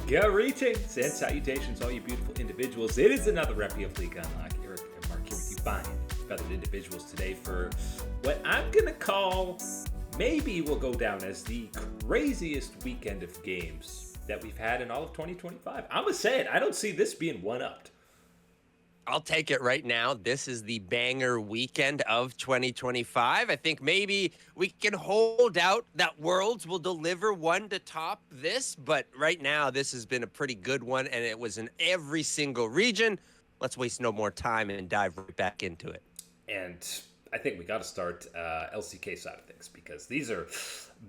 Greetings and salutations, all you beautiful individuals. It is another Rep of League Unlock. Eric and Mark here with you, fine feathered individuals today for what I'm going to call, maybe will go down as the craziest weekend of games that we've had in all of 2025. I'm going to say it, I don't see this being one-upped. I'll take it right now. This is the banger weekend of 2025. I think maybe we can hold out that Worlds will deliver one to top this, but right now this has been a pretty good one, and it was in every single region. Let's waste no more time and dive right back into it. And I think we got to start LCK side of things, because these are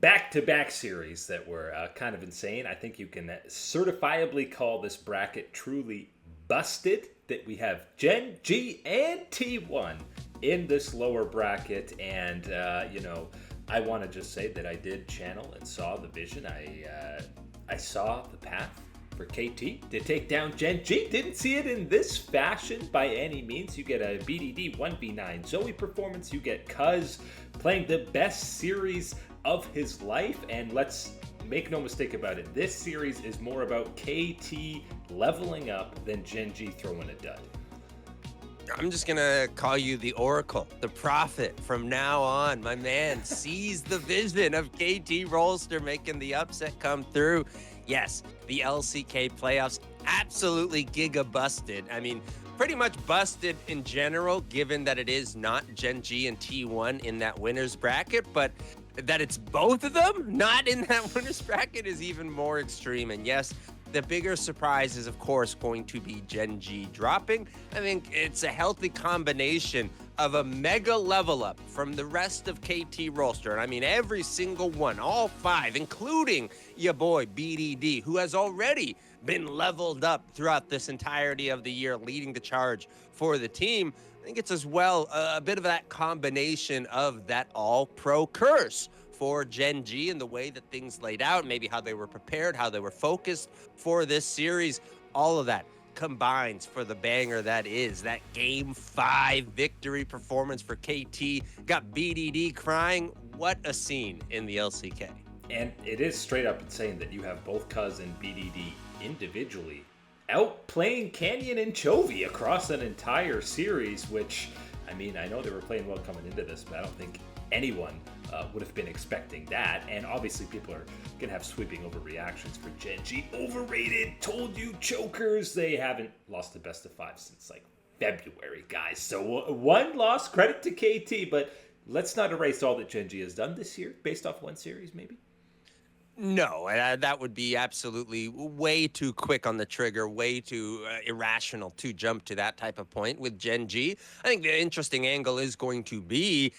back-to-back series that were kind of insane. I think you can certifiably call this bracket truly busted, that we have Gen.G and T1 in this lower bracket. And, I want to just say that I did channel and saw the vision. I saw the path for KT to take down Gen.G. Didn't see it in this fashion by any means. You get a BDD 1v9 Zoe performance. You get Cuz playing the best series of his life. And let's make no mistake about it, this series is more about KT leveling up than Gen.G throwing a dud. I'm just going to call you the Oracle, the prophet from now on. My man sees the vision of KT Rolster making the upset come through. Yes, the LCK playoffs absolutely giga busted. I mean, pretty much busted in general, given that it is not Gen.G and T1 in that winner's bracket, but that it's both of them not in that winner's bracket is even more extreme. And yes, the bigger surprise is, of course, going to be Gen.G dropping. I think it's a healthy combination of a mega level up from the rest of KT Rolster. And I mean, every single one, all five, including your boy BDD, who has already been leveled up throughout this entirety of the year, leading the charge for the team. I think it's as well a bit of that combination of that all-pro curse for Gen.G and the way that things laid out, maybe how they were prepared, how they were focused for this series. All of that combines for the banger that is that Game 5 victory performance for KT. Got BDD crying. What a scene in the LCK. And it is straight up insane that you have both Cuz and BDD individually outplaying Canyon and Chovy across an entire series, which, I mean, I know they were playing well coming into this, but I don't think anyone would have been expecting that. And obviously people are going to have sweeping overreactions for Gen.G. Overrated, told you, chokers. They haven't lost the best of 5 since like February, guys. So one loss, credit to KT, but let's not erase all that Gen.G has done this year based off one series, maybe. No, that would be absolutely way too quick on the trigger, way too irrational to jump to that type of point with Gen.G. I think the interesting angle is going to be,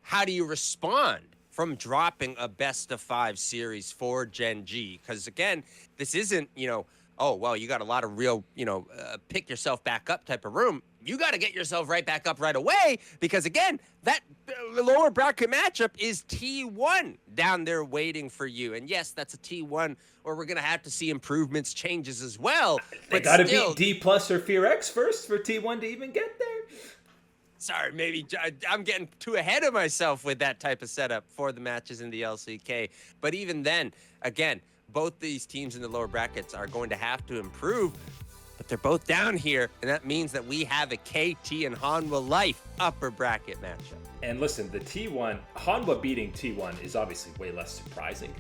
how do you respond from dropping a best of 5 series for Gen.G? Because again, this isn't, oh, well, you got a lot of real, pick yourself back up type of room. You got to get yourself right back up right away, because again, that lower bracket matchup is T1 down there waiting for you. And yes, that's a T1 where we're going to have to see improvements, changes as well. They got to beat D+ or Fear X first for T1 to even get there. Sorry, maybe I'm getting too ahead of myself with that type of setup for the matches in the LCK. But even then, again, both these teams in the lower brackets are going to have to improve, but they're both down here, and that means that we have a KT and Hanwha Life upper bracket matchup. And listen, the T1, Hanwha beating T1 is obviously way less surprising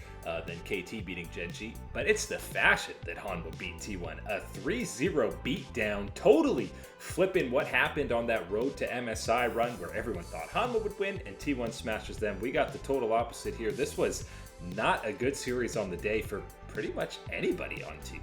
than KT beating Gen.G, but it's the fashion that Hanwha beat T1. A 3-0 beatdown, totally flipping what happened on that road to MSI run where everyone thought Hanwha would win and T1 smashes them. We got the total opposite here. This was not a good series on the day for pretty much anybody on T1.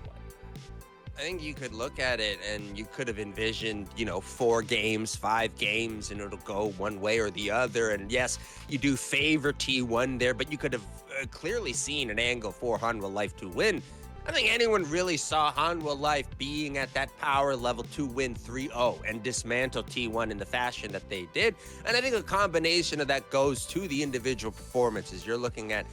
I think you could look at it and you could have envisioned, 4 games, 5 games, and it'll go one way or the other. And yes, you do favor T1 there, but you could have clearly seen an angle for Hanwha Life to win. I think anyone really saw Hanwha Life being at that power level to win 3-0 and dismantle T1 in the fashion that they did. And I think a combination of that goes to the individual performances. You're looking at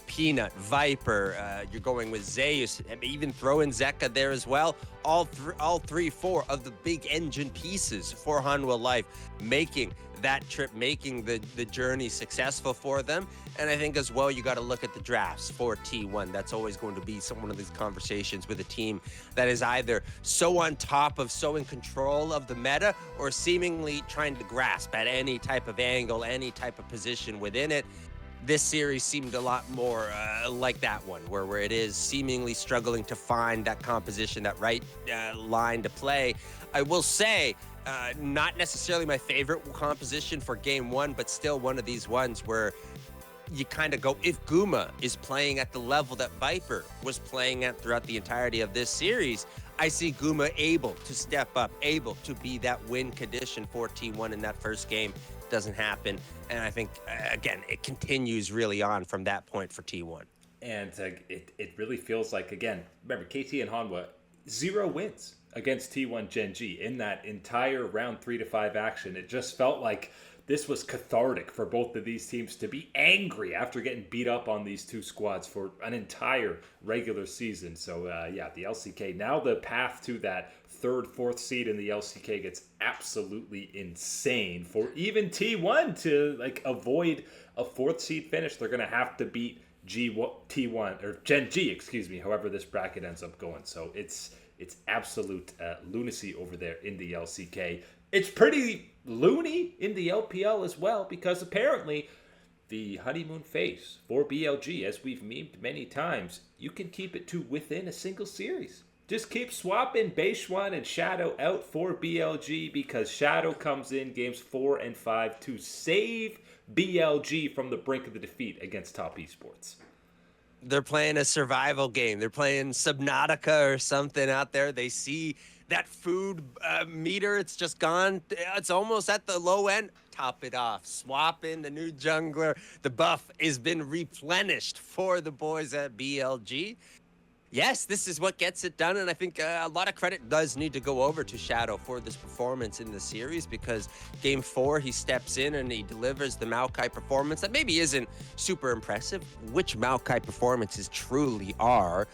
Peanut, Viper, you're going with Zeus, even throw in Zeka there as well. All 3, 4 of the big engine pieces for Hanwha Life making that trip making the journey successful for them. And I think as well, you got to look at the drafts for T1. That's always going to be one of these conversations with a team that is either so on top of, so in control of the meta, or seemingly trying to grasp at any type of angle, any type of position within it. This series seemed a lot more like that one, where it is seemingly struggling to find that composition, that right line to play. I will say, not necessarily my favorite composition for game one, but still one of these ones where you kind of go, if Guma is playing at the level that Viper was playing at throughout the entirety of this series, I see Guma able to step up, able to be that win condition for T1 in that first game. Doesn't happen. And I think, again, it continues really on from that point for T1. And it really feels like, again, remember, KT and Hanwha, 0 wins against T1 Gen.G in that entire round 3 to 5 action. It just felt like this was cathartic for both of these teams to be angry after getting beat up on these two squads for an entire regular season. So, yeah, the LCK, now the path to that 3rd, 4th seed in the LCK gets absolutely insane. For even T1 to avoid a 4th seed finish, they're going to have to beat T1 or Gen.G, excuse me, however this bracket ends up going. So it's absolute lunacy over there in the LCK. It's pretty loony in the LPL as well, because apparently the honeymoon phase for BLG, as we've memed many times, you can keep it to within a single series. Just keep swapping Beishuan and Shadow out for BLG, because Shadow comes in games 4 and 5 to save BLG from the brink of the defeat against top eSports. They're playing a survival game. They're playing Subnautica or something out there. They see that food meter, it's just gone. It's almost at the low end. Top it off. Swap in the new jungler. The buff has been replenished for the boys at BLG. Yes, this is what gets it done, and I think a lot of credit does need to go over to Shadow for this performance in the series, because Game 4, he steps in and he delivers the Maokai performance that maybe isn't super impressive, which Maokai performances truly are,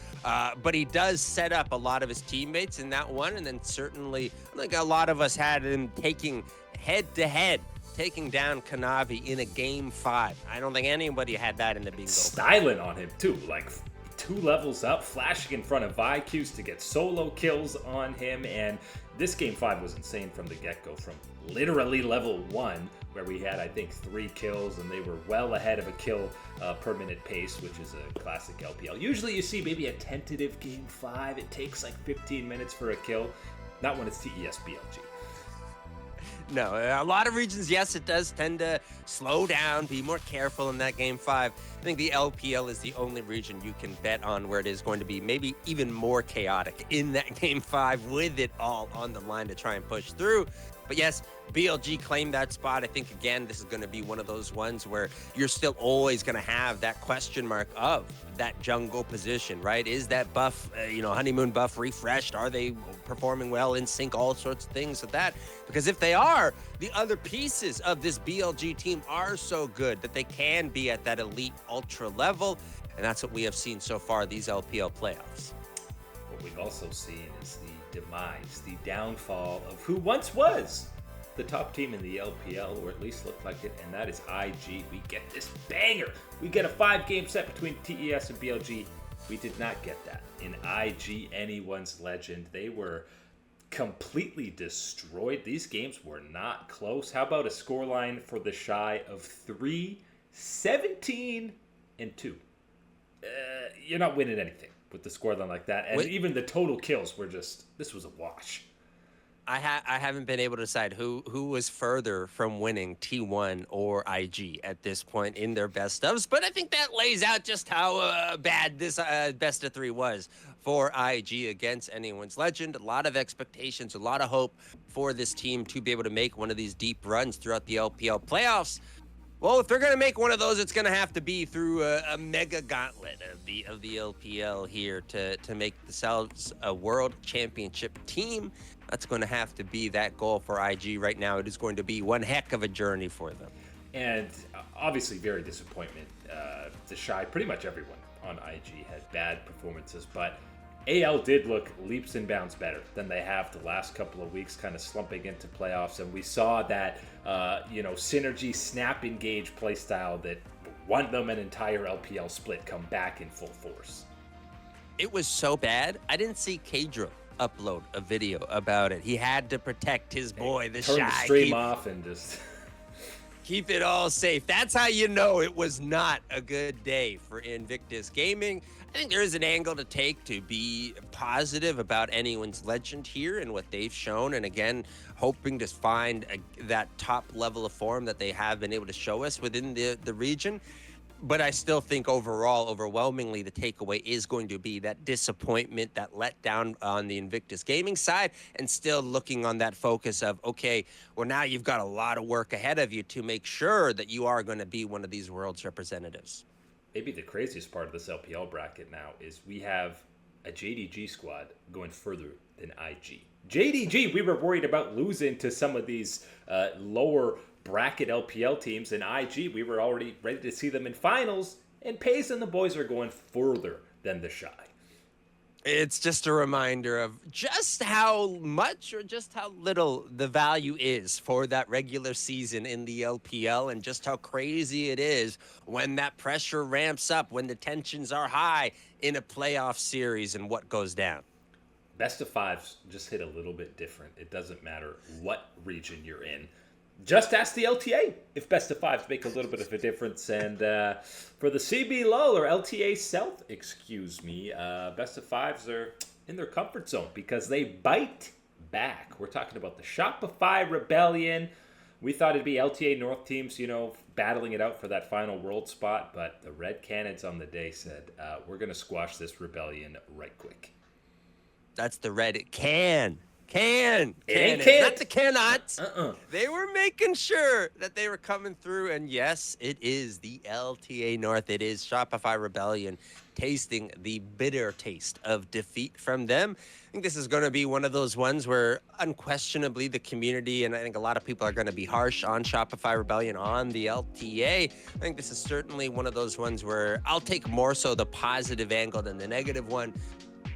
but he does set up a lot of his teammates in that one, and then certainly, I think a lot of us had him taking head-to-head, taking down Kanavi in a Game 5. I don't think anybody had that in the bingo. Styling on him, too, 2 levels up, flashing in front of IQs to get solo kills on him. And this Game 5 was insane from the get-go, from literally level 1, where we had, I think, 3 kills, and they were well ahead of a kill per minute pace, which is a classic LPL. Usually you see maybe a tentative Game 5. It takes 15 minutes for a kill. Not when it's TES BLG. No, a lot of regions, yes, it does tend to slow down, be more careful in that Game 5. I think the LPL is the only region you can bet on where it is going to be maybe even more chaotic in that Game 5, with it all on the line to try and push through. But yes, BLG claimed that spot. I think, again, this is going to be one of those ones where you're still always going to have that question mark of that jungle position, right? Is that buff, honeymoon buff refreshed? Are they performing well in sync? All sorts of things with that. Because if they are, the other pieces of this BLG team are so good that they can be at that elite ultra level. And that's what we have seen so far these LPL playoffs. What we've also seen is the demise, the downfall of who once was the top team in the LPL, or at least looked like it, and that is IG. We get this banger. We get a 5-game set between TES and BLG. We did not get that in IG, anyone's legend. They were completely destroyed. These games were not close. How about a scoreline for the Shy of 3-17-2? You're not winning anything with the scoreline like that. And even the total kills were this was a wash. I haven't been able to decide who was further from winning, T1 or IG at this point in their best ofs, but I think that lays out just how bad this best of 3 was for IG against anyone's legend. A lot of expectations, a lot of hope for this team to be able to make one of these deep runs throughout the LPL playoffs. Well, if they're going to make one of those, it's going to have to be through a mega gauntlet of the LPL here to make themselves a world championship team. That's going to have to be that goal for IG right now. It is going to be one heck of a journey for them. And obviously very disappointment. The Shy, pretty much everyone on IG had bad performances, but AL did look leaps and bounds better than they have the last couple of weeks, kind of slumping into playoffs. And we saw that, synergy, snap, engage play style that won them an entire LPL split come back in full force. It was so bad. I didn't see Kadra upload a video about it. He had to protect his boy, the Turn Shy. the stream off and just Keep it all safe. That's how you know it was not a good day for Invictus Gaming. I think there is an angle to take to be positive about anyone's legend here and what they've shown. And again, hoping to find that top level of form that they have been able to show us within the region. But I still think overall, overwhelmingly, the takeaway is going to be that disappointment, that letdown on the Invictus Gaming side, and still looking on that focus of, okay, well, now you've got a lot of work ahead of you to make sure that you are going to be one of these world's representatives. Maybe the craziest part of this LPL bracket now is we have a JDG squad going further than IG. JDG, we were worried about losing to some of these lower bracket LPL teams, and IG, we were already ready to see them in finals, and Pace and the boys are going further than the Shy. It's just a reminder of just how much or just how little the value is for that regular season in the LPL, and just how crazy it is when that pressure ramps up, when the tensions are high in a playoff series and what goes down. Best of fives just hit a little bit different. It doesn't matter what region you're in. Just ask the LTA if best of fives make a little bit of a difference. And for the CB Lull or LTA South, best of fives are in their comfort zone because they bite back. We're talking about the Shopify Rebellion. We thought it'd be LTA North teams, battling it out for that final world spot. But the Red Cannons on the day said, we're going to squash this rebellion right quick. That's the Red Can. Not the cannots. They were making sure that they were coming through. And yes, it is the LTA North. It is Shopify Rebellion tasting the bitter taste of defeat from them. I think this is going to be one of those ones where unquestionably the community, and I think a lot of people are going to be harsh on Shopify Rebellion on the LTA. I think this is certainly one of those ones where I'll take more so the positive angle than the negative one.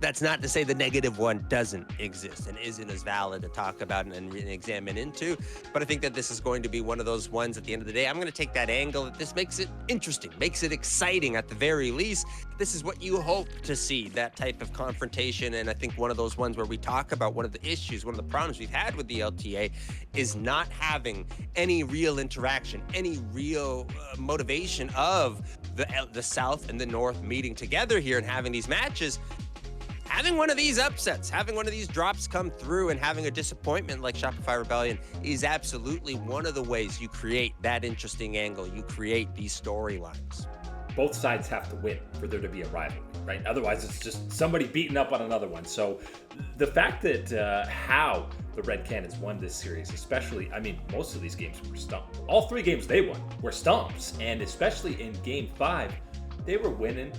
That's not to say the negative one doesn't exist and isn't as valid to talk about and examine into. But I think that this is going to be one of those ones at the end of the day. I'm going to take that angle that this makes it interesting, makes it exciting at the very least. This is what you hope to see, that type of confrontation. And I think one of those ones where we talk about one of the issues, one of the problems we've had with the LTA is not having any real interaction, any real motivation of the South and the North meeting together here and having these matches. Having one of these upsets, having one of these drops come through and having a disappointment like Shopify Rebellion is absolutely one of the ways you create that interesting angle. You create these storylines. Both sides have to win for there to be a rivalry, right? Otherwise, it's just somebody beating up on another one. So the fact that how the Red Cannons won this series, especially, most of these games were stomps. All 3 games they won were stomps. And especially in Game 5, they were winning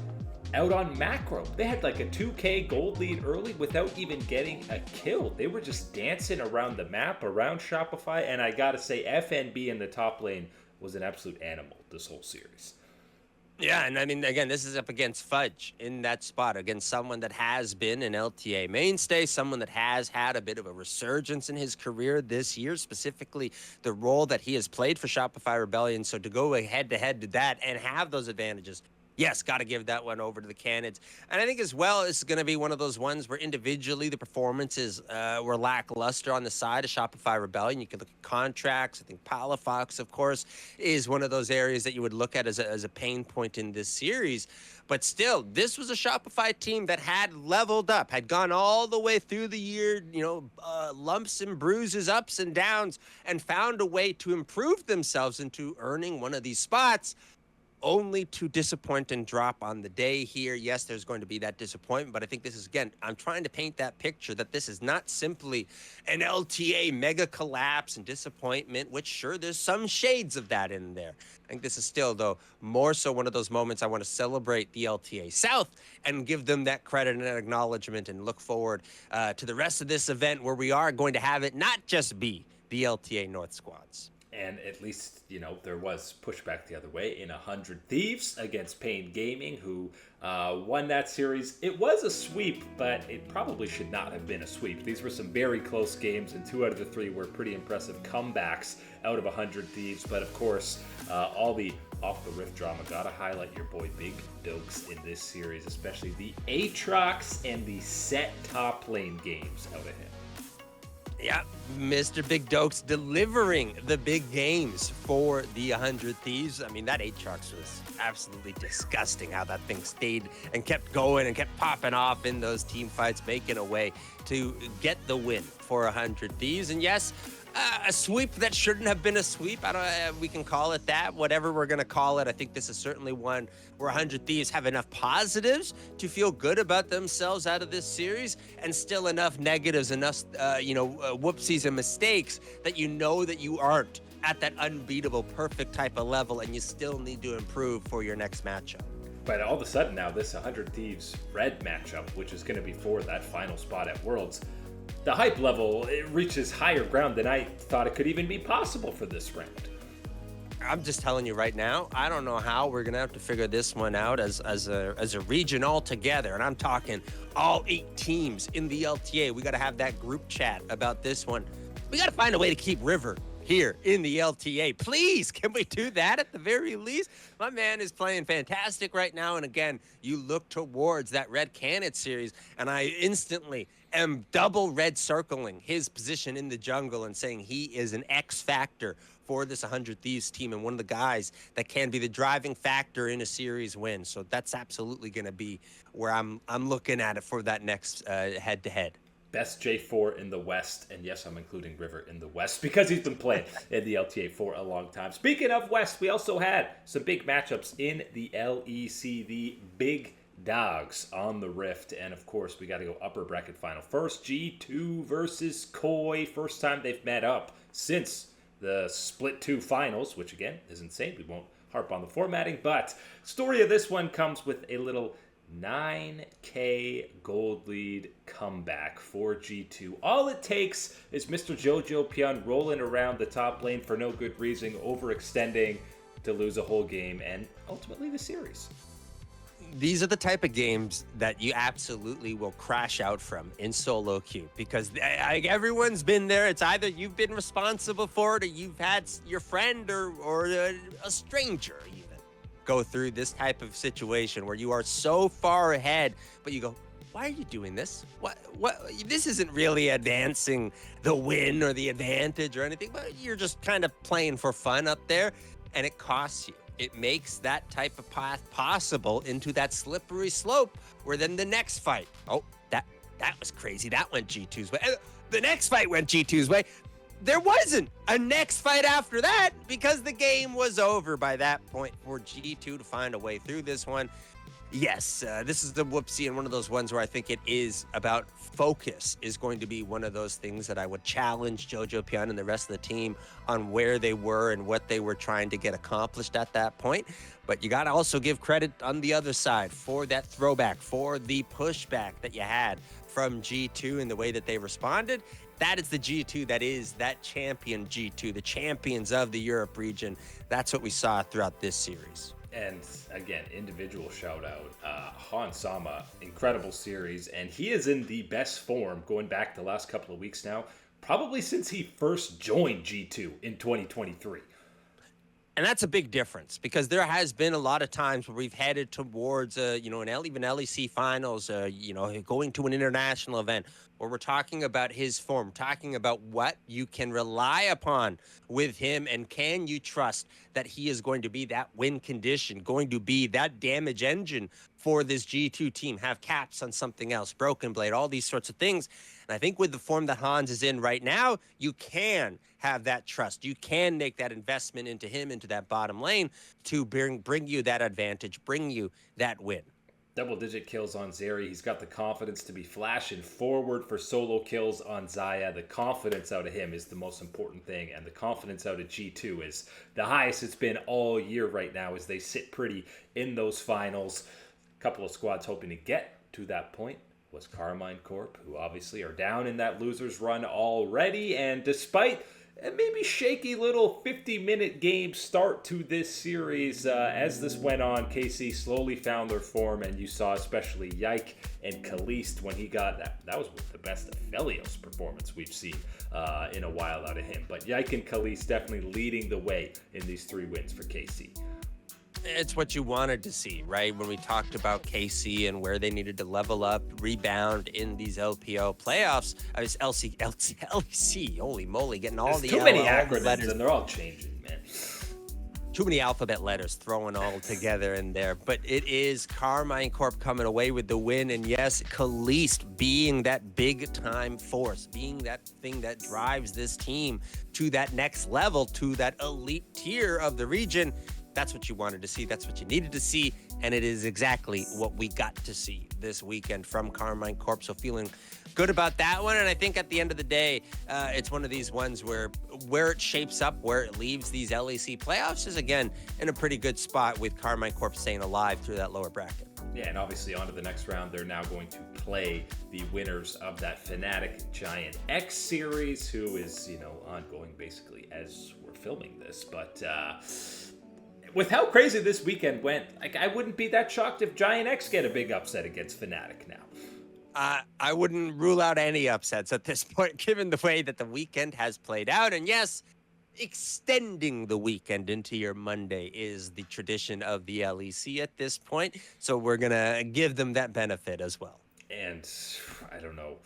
out on macro. They had like a 2K gold lead early without even getting a kill. They were just dancing around the map, around Shopify, and I gotta say, FNB in the top lane was an absolute animal this whole series. Yeah, and again, this is up against Fudge in that spot, against someone that has been an LTA mainstay, someone that has had a bit of a resurgence in his career this year, specifically the role that he has played for Shopify Rebellion. So to go head-to-head to that and have those advantages, yes, got to give that one over to the Cannons. And I think as well, this is going to be one of those ones where individually the performances were lackluster on the side of Shopify Rebellion. You could look at contracts. I think Palafox, of course, is one of those areas that you would look at as a pain point in this series. But still, this was a Shopify team that had leveled up, had gone all the way through the year, lumps and bruises, ups and downs, and found a way to improve themselves into earning one of these spots, only to disappoint and drop on the day here. Yes, there's going to be that disappointment, but I think this is, again, I'm trying to paint that picture that this is not simply an LTA mega collapse and disappointment, which sure, there's some shades of that in there. I think this is still, though, more so one of those moments I want to celebrate the LTA South and give them that credit and acknowledgement and look forward to the rest of this event where we are going to have it not just be the LTA North squads. And at least, there was pushback the other way in 100 Thieves against Pain Gaming, who won that series. It was a sweep, but it probably should not have been a sweep. These were some very close games, and 2 out of the 3 were pretty impressive comebacks out of 100 Thieves. But of course, all the off-the-riff drama. Gotta highlight your boy Big Dokes in this series, especially the Aatrox and the set top lane games out of him. Yeah, Mr. Big Dokes delivering the big games for the 100 Thieves. I mean, that Aatrox was absolutely disgusting how that thing stayed and kept going and kept popping off in those team fights, making a way to get the win for 100 Thieves. And yes, a sweep that shouldn't have been a sweep. We can call it that, whatever we're going to call it. I think this is certainly one where 100 Thieves have enough positives to feel good about themselves out of this series, and still enough negatives, enough, whoopsies and mistakes that that you aren't at that unbeatable, perfect type of level, and you still need to improve for your next matchup. But all of a sudden now, this 100 Thieves Red matchup, which is going to be for that final spot at Worlds, the hype level, it reaches higher ground than I thought it could even be possible for this round. I'm just telling you right now, I don't know how we're going to have to figure this one out as a region altogether. And I'm talking all 8 teams in the LTA. We got to have that group chat about this one. We got to find a way to keep River here in the LTA. Please, can we do that at the very least? My man is playing fantastic right now. And again, you look towards that Red Canet series, and I instantly am double red circling his position in the jungle and saying he is an X factor for this 100 Thieves team and one of the guys that can be the driving factor in a series win. So that's absolutely going to be where I'm looking at it for that next head-to-head. Best J4 in the West, and yes, I'm including River in the West because he's been playing in the LTA for a long time. Speaking of West, we also had some big matchups in the LEC, the big dogs on the Rift, and of course we got to go upper bracket final first. G2 versus KOI, first time they've met up since the split 2 finals, which again is insane. We won't harp on the formatting, but story of this one comes with a little 9k gold lead comeback for G2. All it takes is Mr. Jojo Pyun rolling around the top lane for no good reason, overextending to lose a whole game and ultimately the series. These are the type of games that you absolutely will crash out from in solo queue, because everyone's been there. It's either you've been responsible for it, or you've had your friend or a stranger even go through this type of situation where you are so far ahead, but you go, why are you doing this? What? This isn't really advancing the win or the advantage or anything, but you're just kind of playing for fun up there, and it costs you. It makes that type of path possible into that slippery slope where then the next fight, that was crazy. That went G2's way. The next fight went G2's way. There wasn't a next fight after that because the game was over by that point for G2 to find a way through this one. Yes, this is the whoopsie, and one of those ones where I think it is about focus is going to be one of those things that I would challenge Jojo Pyun and the rest of the team on where they were and what they were trying to get accomplished at that point. But you got to also give credit on the other side for that throwback, for the pushback that you had from G2 and the way that they responded. That is the G2 that is that champion G2, the champions of the Europe region. That's what we saw throughout this series. And again, individual shout out, Han Sama, incredible series, and he is in the best form going back the last couple of weeks now, probably since he first joined G2 in 2023. And that's a big difference because there has been a lot of times where we've headed towards, even LEC finals, going to an international event where we're talking about his form, talking about what you can rely upon with him, and can you trust that he is going to be that win condition, going to be that damage engine for this G2 team, have caps on something else, broken blade, all these sorts of things. And I think with the form that Hans is in right now, you can have that trust. You can make that investment into him, into that bottom lane to bring you that advantage, bring you that win. Double-digit kills on Zeri. He's got the confidence to be flashing forward for solo kills on Zaya. The confidence out of him is the most important thing, and the confidence out of G2 is the highest it's been all year right now as they sit pretty in those finals. A couple of squads hoping to get to that point was Carmine Corp, who obviously are down in that losers run already, and despite a maybe shaky little 50-minute game start to this series. As this went on, KC slowly found their form, and you saw especially Yike and Kalist when he got that. That was the best Aphelios performance we've seen in a while out of him. But Yike and Kalist definitely leading the way in these 3 wins for KC. It's what you wanted to see, right? When we talked about KC and where they needed to level up, rebound in these LPO playoffs. I was LEC, holy moly, getting all There's the too many all the acronyms, letters. and they're all changing, man. Too many alphabet letters thrown all together in there. But it is Carmine Corp coming away with the win. And yes, Kalist being that big time force, being that thing that drives this team to that next level, to that elite tier of the region. That's what you wanted to see. That's what you needed to see. And it is exactly what we got to see this weekend from Carmine Corp. So feeling good about that one. And I think at the end of the day, it's one of these ones where it shapes up, where it leaves these LEC playoffs is, again, in a pretty good spot with Carmine Corp staying alive through that lower bracket. Yeah, and obviously on to the next round, they're now going to play the winners of that Fnatic Giant X series, who is, ongoing basically as we're filming this. But with how crazy this weekend went, I wouldn't be that shocked if Giant X get a big upset against Fnatic now. I wouldn't rule out any upsets at this point, given the way that the weekend has played out. And yes, extending the weekend into your Monday is the tradition of the LEC at this point. So we're going to give them that benefit as well. And I don't know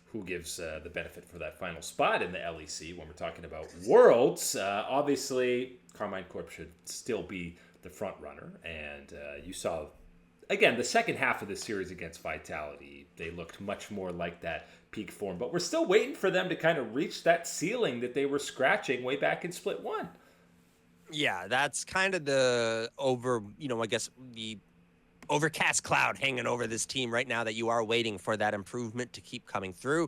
who gives the benefit for that final spot in the LEC when we're talking about Worlds. Obviously, Carmine Corp should still be the front runner. And you saw, again, the second half of the series against Vitality, they looked much more like that peak form. But we're still waiting for them to kind of reach that ceiling that they were scratching way back in Split 1. Yeah, that's kind of the the overcast cloud hanging over this team right now, that you are waiting for that improvement to keep coming through.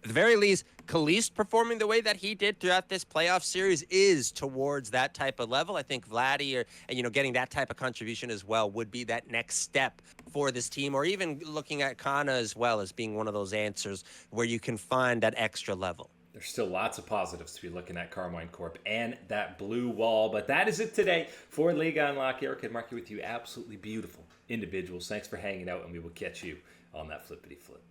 At the very least, Kalist performing the way that he did throughout this playoff series is towards that type of level. I think Vladdy, getting that type of contribution as well would be that next step for this team, or even looking at Kana as well as being one of those answers where you can find that extra level. There's still lots of positives to be looking at Carmine Corp and that blue wall. But that is it today for League Unlock. Eric and Marky with you. Absolutely beautiful individuals. Thanks for hanging out, and we will catch you on that flippity flip.